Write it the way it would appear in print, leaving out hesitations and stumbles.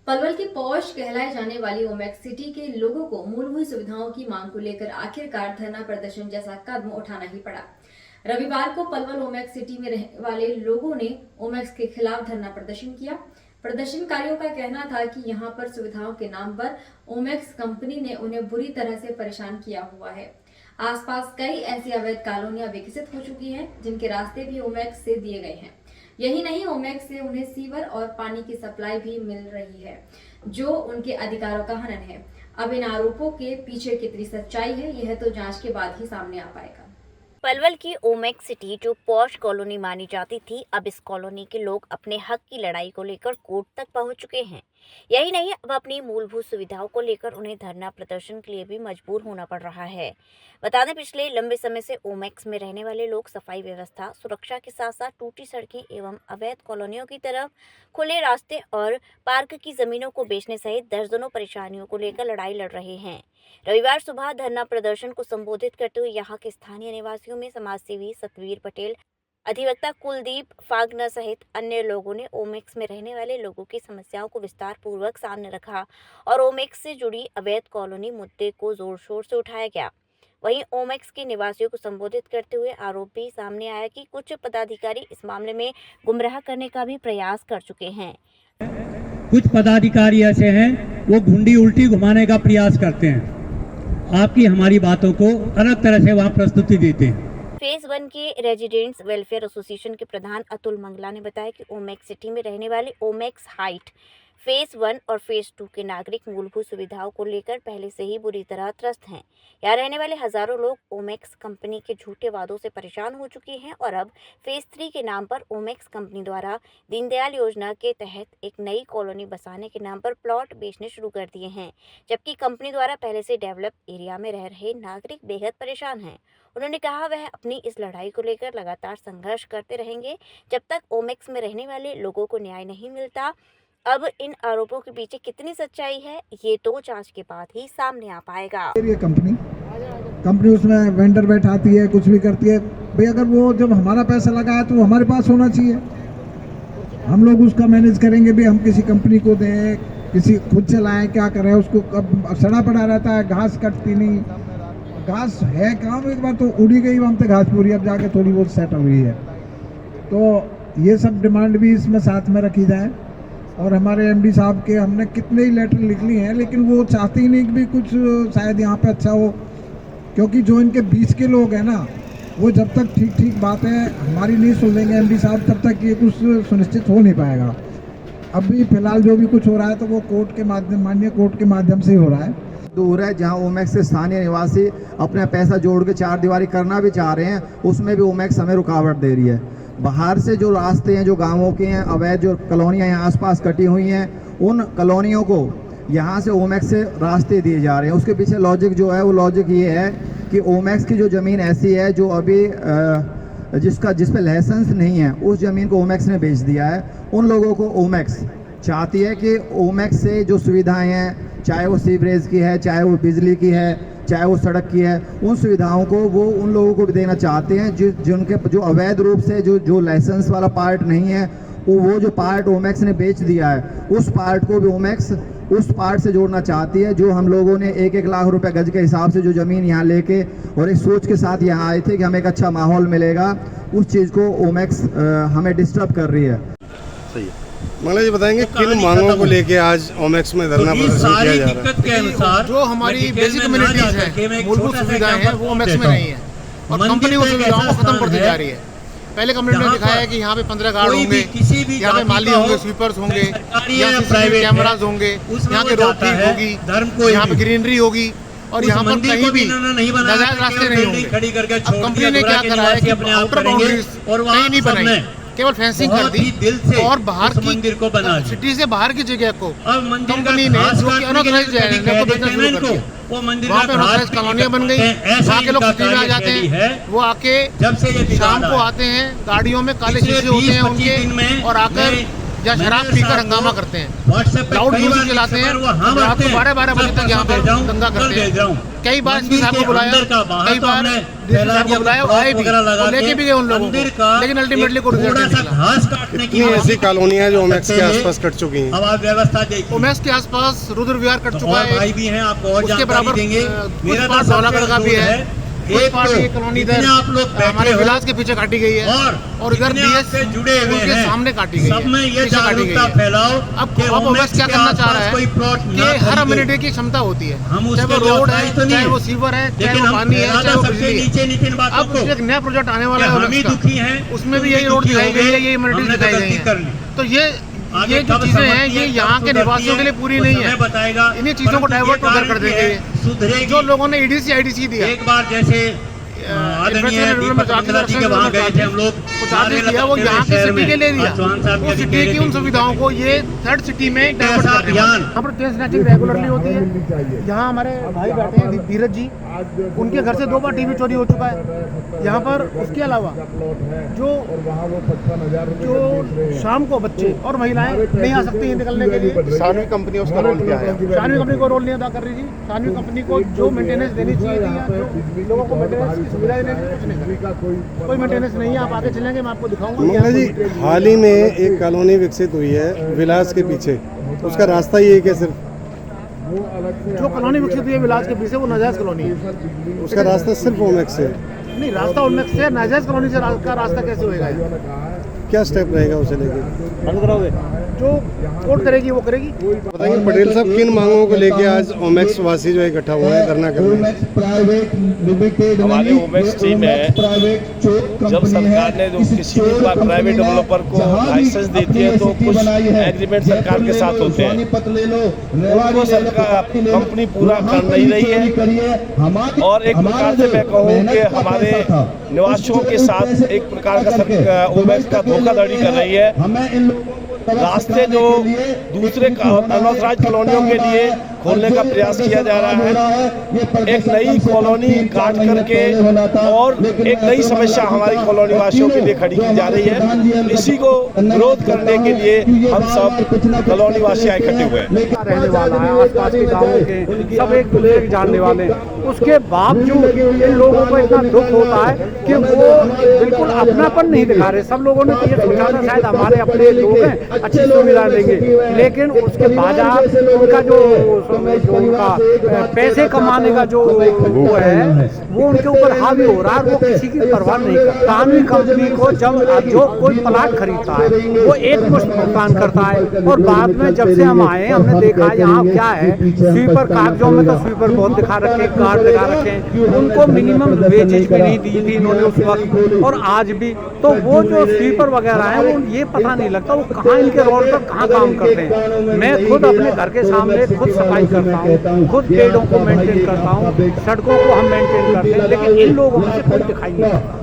पलवल की पौष कहलाए जाने वाली ओमेक्स सिटी के लोगों को मूलभूत सुविधाओं की मांग को लेकर आखिरकार धरना प्रदर्शन जैसा कदम उठाना ही पड़ा। रविवार को पलवल ओमेक्स सिटी में रहने वाले लोगों ने ओमेक्स के खिलाफ धरना प्रदर्शन किया। प्रदर्शनकारियों का कहना था कि यहां पर सुविधाओं के नाम पर ओमेक्स कंपनी ने उन्हें बुरी तरह से परेशान किया हुआ है। आसपास कई ऐसी अवैध कॉलोनियां विकसित हो चुकी हैं जिनके रास्ते भी ओमेक्स से दिए गए हैं। यही नहीं, ओमेक्स से उन्हें सीवर और पानी की सप्लाई भी मिल रही है जो उनके अधिकारों का हनन है। अब इन आरोपों के पीछे कितनी सच्चाई है यह तो जांच के बाद ही सामने आ पाएगा। पलवल की ओमेक्स सिटी जो पॉश कॉलोनी मानी जाती थी, अब इस कॉलोनी के लोग अपने हक की लड़ाई को लेकर कोर्ट तक पहुंच चुके हैं। यही नहीं, अब अपनी मूलभूत सुविधाओं को लेकर उन्हें धरना प्रदर्शन के लिए भी मजबूर होना पड़ रहा है। बता दें, पिछले लंबे समय से ओमेक्स में रहने वाले लोग सफाई व्यवस्था, सुरक्षा के साथ साथ टूटी सड़कें एवं अवैध कॉलोनियों की तरफ खुले रास्ते और पार्क की जमीनों को बेचने सहित दर्जनों परेशानियों को लेकर लड़ाई लड़ रहे हैं। रविवार सुबह धरना प्रदर्शन को संबोधित करते हुए यहाँ के स्थानीय निवासियों में समाजसेवी सतवीर पटेल, अधिवक्ता कुलदीप फागना सहित अन्य लोगों ने ओमेक्स में रहने वाले लोगों की समस्याओं को विस्तार पूर्वक सामने रखा और ओमेक्स से जुड़ी अवैध कॉलोनी मुद्दे को जोर शोर से उठाया गया। वहीं ओमेक्स के निवासियों को संबोधित करते हुए आरोप भी सामने आया कि कुछ पदाधिकारी इस मामले में गुमराह करने का भी प्रयास कर चुके हैं। कुछ पदाधिकारी ऐसे हैं वो घुंडी उल्टी घुमाने का प्रयास करते हैं, आपकी हमारी बातों को अलग तरह से वहाँ प्रस्तुति देते हैं। फेज 1 के रेजिडेंट्स वेलफेयर एसोसिएशन के प्रधान अतुल मंगला ने बताया कि ओमेक्स सिटी में रहने वाले ओमेक्स हाइट फेज 1 और फेज 2 के नागरिक मूलभूत सुविधाओं को लेकर पहले से ही बुरी तरह त्रस्त हैं। यहाँ रहने वाले हजारों लोग ओमेक्स कंपनी के झूठे वादों से परेशान हो चुके हैं और अब फेज 3 के नाम पर ओमेक्स कंपनी द्वारा दीनदयाल योजना के तहत एक नई कॉलोनी बसाने के नाम पर प्लॉट बेचने शुरू कर दिए हैं, जबकि कंपनी द्वारा पहले से डेवलप एरिया में रह रहे नागरिक बेहद परेशान हैं। उन्होंने कहा वह अपनी इस लड़ाई को लेकर लगातार संघर्ष करते रहेंगे जब तक ओमेक्स में रहने वाले लोगों को न्याय नहीं मिलता। अब इन आरोपों के पीछे कितनी सच्चाई है ये तो जांच के बाद ही सामने आ पाएगा। ये कंपनी उसमें वेंडर बैठाती है, कुछ भी करती है भाई, अगर वो जब हमारा पैसा लगा है तो हमारे पास होना चाहिए। हम लोग उसका मैनेज करेंगे भी, हम किसी कंपनी को दें, किसी खुद चलाएं, क्या करें। उसको कब सड़ा पड़ा रहता है, घास कटती नहीं, घास है काम, एक बार तो उड़ी गई वहाँ पे घास पूरी, अब जाके थोड़ी बहुत सेट हुई है। तो ये सब डिमांड भी इसमें साथ में रखी जाए। और हमारे एमडी साहब के हमने कितने ही लेटर लिख लिए हैं, लेकिन वो चाहते ही नहीं कि भी कुछ शायद यहाँ पे अच्छा हो, क्योंकि जो इनके बीच के लोग हैं ना, वो जब तक ठीक बातें हमारी नहीं सुन लेंगे एमडी साहब, तब तक ये कुछ सुनिश्चित हो नहीं पाएगा। अभी फिलहाल जो भी कुछ हो रहा है तो वो कोर्ट के माध्यम, माननीय कोर्ट के माध्यम से ही हो रहा है। दूर है जहां ओमेक्स से स्थानीय निवासी अपना पैसा जोड़ के चार दीवारी करना भी चाह रहे हैं, उसमें भी ओमेक्स हमें रुकावट दे रही है। बाहर से जो रास्ते हैं, जो गांवों के हैं, अवैध जो कॉलोनियां यहाँ आसपास कटी हुई हैं, उन कॉलोनियों को यहाँ से ओमेक्स से रास्ते दिए जा रहे हैं। उसके पीछे लॉजिक जो है वो लॉजिक ये है कि ओमेक्स की जो ज़मीन ऐसी है जो अभी जिस पे लाइसेंस नहीं है, उस ज़मीन को ओमेक्स ने बेच दिया है। उन लोगों को ओमेक्स चाहती है कि ओमेक्स से जो सुविधाएं हैं, चाहे वो सीवरेज की है, चाहे वो बिजली की है, चाहे वो सड़क की है, उन सुविधाओं को वो उन लोगों को भी देना चाहते हैं जिनके जो अवैध रूप से जो लाइसेंस वाला पार्ट नहीं है, वो जो पार्ट ओमेक्स ने बेच दिया है, उस पार्ट को भी ओमेक्स उस पार्ट से जोड़ना चाहती है। जो हम लोगों ने 1-1 लाख रुपए गज के हिसाब से जो ज़मीन यहाँ लेके और एक सोच के साथ यहाँ आए थे कि हमें एक अच्छा माहौल मिलेगा, उस चीज़ को ओमेक्स हमें डिस्टर्ब कर रही है। सही है। मंगला जी बताएंगे किन मांगों को लेके आज ओमेक्स में धरना प्रदर्शन किया जा रहा है? जो हमारी बेसिक कम्युनिटीज है, मूलभूत सुविधाएं हैं, वो ओमेक्स में नहीं है और कंपनी वो सुविधाओं को खत्म करती जा रही है। पहले कम्युनिटी ने दिखाया है कि यहाँ पे 15 गार्ड होंगे, यहाँ पे माली होंगे, स्वीपर्स होंगे, यहाँ पे कैमराज होंगे, यहाँ पे रोड होगी, यहाँ पे ग्रीनरी होगी और यहाँ पर कहीं भी नाजायज रास्ते नहीं होंगे। अब कंपनी ने क्या करा है कि आउटर बाउंड्रीज कहीं नहीं बनाई, केवल फेंसिंग कर दी और बाहर की मंदिर को बना, सिटी से बाहर की जगह को कंपनी ने अनऑथराइज्ड को बिजनेस शुरू कर दिया। वहाँ पे अनऑथराइज्ड कॉलोनियां बन गई, वहाँ के लोग सिटी में आ जाते हैं, वो आके शाम को आते हैं गाड़ियों में, काले शीशे होते हैं उनके, और आकर या शराब पीकर हंगामा करते हैं, लाउड म्यूजिक चलाते हैं, रात को 12-12 बजे तक यहाँ पर दंगा करते हैं। कई बार डीसी साहब को बुलाया, कई बार डीसी साहब को बुलाया, आए भी और लेके भी गए उन लोगों को, लेकिन अल्टीमेटली कोई रिजल्ट नहीं निकला। कितनी ऐसी कॉलोनियां जो ओमेक्स के आसपास कट चुकी हैं? अब आप व्यवस्था देखिए। ओमेक्स के आसपास रुद्र विहार कट चुका और है, भाई भी हैं, आपको और उसके जानकारी बराबर देंगे। कुछ पार्ट धौलागढ़ का भी है, एक पार्ट ये कॉलोनी इधर आप लोग हमारे विलास के पीछे काटी गई है और इधर बीएस से जुड़े हुए उनके हैं, सामने काटी गई है, सब में ये पीछे काटी गई जागरूकता है। फैलाओ। अब ओमेक्स क्या करना चाह रहा है कि हर अम्यूनिटी की क्षमता होती है, चाहे वो रोड है, चाहे वो सीवर है, चाहे वो पानी है, चाहे वो बिजली है। अब एक नया प्रोजेक्ट आने वाला है ओमेक्स का, उसमें भी यही रोड दिखाई गई है, ये अम्यूनिटी दिखाई गई है। तो ये जो चीजें हैं ये यहाँ के निवासियों के लिए पूरी नहीं है, इन्हीं चीजों को डाइवर्ट उधर कर देंगे। जो लोगों ने ईडीसी आईडीसी दिया, एक बार जैसे आदरणीय दीपक चंद्र जी के वहाँ गए थे हम लोग, दिया वो यहाँ की सिटी के लिए दिया, वो सिटी की उन सुविधाओं को ये थर्ड सिटी में डाइवर्ट कर दिया। यहाँ पर ट्रेन स्नैचिंग रेगुलरली होती है। यहाँ हमारे भाई बैठे हैं धीरज जी, उनके घर से 2 बार टीवी चोरी हो चुका है। यहाँ पर उसके अलावा जो शाम को बच्चे और महिलाएं नहीं आ सकती हैं निकलने के लिए, सानवी कंपनी उसका रोल क्या है? सानवी कंपनी को रोल नहीं अदा कर रही थी। सानवी कंपनी को जो मेंटेनेंस देनी चाहिए थी या जो लोगों को मेंटेनेंस की सुविधा देनी थी, कुछ नहीं, कोई मेंटेनेंस नहीं है। आप आगे चलेंगे, मैं आपको दिखाऊंगा। मंगला जी, हाल ही में एक कॉलोनी विकसित हुई है विलास के पीछे, उसका रास्ता ये है कि सिर्फ जो कॉलोनी विकसित हुई है विलास के पीछे वो नाजायज कॉलोनी है, उसका रास्ता सिर्फ ओमेक्स से? नहीं, रास्ता ओमेक्स से, नाजायज कॉलोनी से का रास्ता कैसे होएगा? क्या स्टेप रहेगा उसे लेके? बंद कराओगे? जो कोर्ट करेगी वो करेगी। बताइए पटेल साहब, किन मांगों को लेके आज ओमेक्स वासी जो इकट्ठा हुए हैं धरना कर रहे हैं? हमारी ओमेक्स टीम है, जब सरकार ने जो किसी भी प्राइवेट डेवलपर को लाइसेंस देती है तो कुछ एग्रीमेंट सरकार के साथ होते हैं, उनको सरकार कंपनी पूरा कर नहीं रही है। और एक प्रकार से मैं कहूँ कि हमारे निवासियों के साथ एक प्रकार का ओमेक्स का धोखाधड़ी कर रही है। रास्ते जो दूसरे अनौतराज कॉलोनियों के लिए खोलने का प्रयास किया जा रहा है, एक नई कॉलोनी काट करके और एक नई समस्या हमारी कॉलोनी वासियों के लिए खड़ी की जा रही है। इसी को विरोध करने के लिए हम सब कॉलोनी वासी इकट्ठे हुए हैं। रहने वाला है, आसपास के गाँवों के सब एक दूसरे के जानने वाले हैं, उसके बावजूद इन लोगों को इतना दुख होता है कि वो बिल्कुल अपनापन नहीं दिखा रहे। सब लोगों ने तो ये सोचा था शायद हमारे अपने लोग हैं, अच्छी सुविधा देंगे, लेकिन उसके बाजार उनका जो उनका पैसे कमाने का जो वो है वो उनके ऊपर हावी हो रहा है। वो किसी की परवाह नहीं करता। सानवी कंपनी को जब जो कोई प्लाट खरीदता है वो एक मुश्त भुगतान करता है और बाद में जब से हम आए हमने देखा यहाँ क्या है, स्वीपर कागजों में तो स्वीपर बहुत दिखा रखे, कार्ड दिखा रखे हैं, उनको मिनिमम वेजेज भी नहीं दी थी इन्होंने उस वक्त और आज भी। तो वो जो स्वीपर वगैरह हैं वो ये पता नहीं लगता वो कहाँ इनके रोड पर कहाँ काम करते हैं। मैं खुद अपने घर के सामने खुद सफाई करता हूँ, खुद पेड़ों को मेंटेन करता हूँ, सड़कों को हम मेंटेन करते हैं, लेकिन इन लोगों में से कोई दिखाई नहीं।